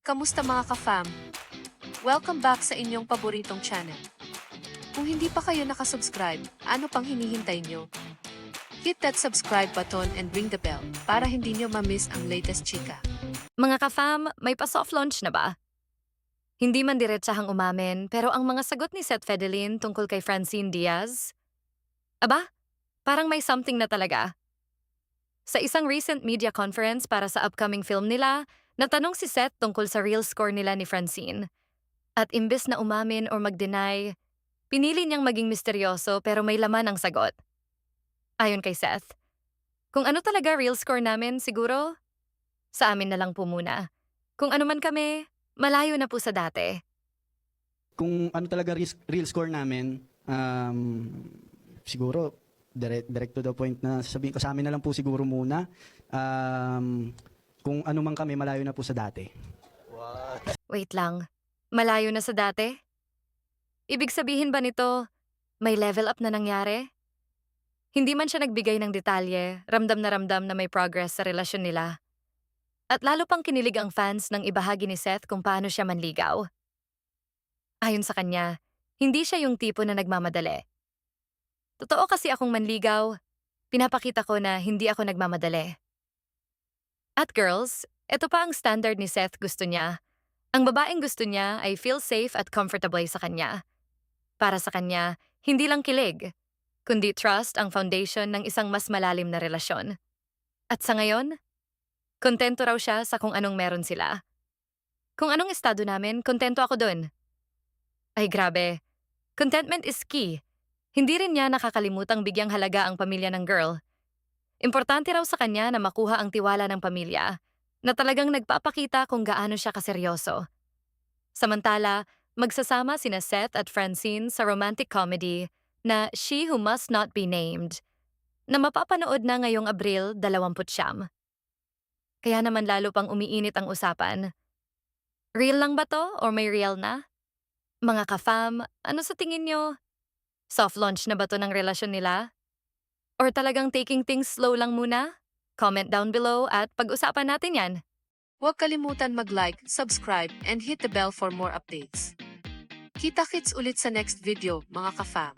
Kamusta mga ka-fam? Welcome back sa inyong paboritong channel. Kung hindi pa kayo nakasubscribe, ano pang hinihintay nyo? Hit that subscribe button and ring the bell para hindi nyo ma-miss ang latest chika. Mga ka-fam, may pa-soft launch na ba? Hindi man diretsahang umamin, pero ang mga sagot ni Seth Fedelin tungkol kay Francine Diaz, aba, parang may something na talaga. Sa isang recent media conference para sa upcoming film nila, natanong si Seth tungkol sa real score nila ni Francine. At imbes na umamin or mag-deny, pinili niyang maging misteryoso pero may laman ang sagot. Ayon kay Seth, kung ano talaga real score namin siguro, sa amin na lang po muna. Kung ano man kami, malayo na po sa dati. Kung ano talaga real score namin, siguro direct to the point na sasabihin ko sa amin na lang po siguro muna. Kung ano man kami, malayo na po sa dati. Wait lang, malayo na sa dati? Ibig sabihin ba nito, may level up na nangyari? Hindi man siya nagbigay ng detalye, ramdam na may progress sa relasyon nila. At lalo pang kinilig ang fans nang ibahagi ni Seth kung paano siya manligaw. Ayon sa kanya, hindi siya yung tipo na nagmamadali. Totoo kasi akong manligaw, pinapakita ko na hindi ako nagmamadali. At girls, ito pa ang standard ni Seth gusto niya. Ang babaeng gusto niya ay feel safe at comfortable sa kanya. Para sa kanya, hindi lang kilig, kundi trust ang foundation ng isang mas malalim na relasyon. At sa ngayon, kontento raw siya sa kung anong meron sila. Kung anong estado namin, kontento ako dun. Ay grabe, contentment is key. Hindi rin niya nakakalimutang bigyang halaga ang pamilya ng girl. Importante raw sa kanya na makuha ang tiwala ng pamilya, na talagang nagpapakita kung gaano siya kaseryoso. Samantala, magsasama sina Seth at Francine sa romantic comedy na She Who Must Not Be Named, na mapapanood na ngayong Abril 29. Kaya naman lalo pang umiinit ang usapan. Real lang ba to or may real na? Mga ka-fam, ano sa tingin nyo? Soft launch na ba to ng relasyon nila? Or talagang taking things slow lang muna? Comment down below at pag-usapan natin yan. Huwag kalimutan mag-like, subscribe, and hit the bell for more updates. Kita-kits ulit sa next video, mga ka-fam.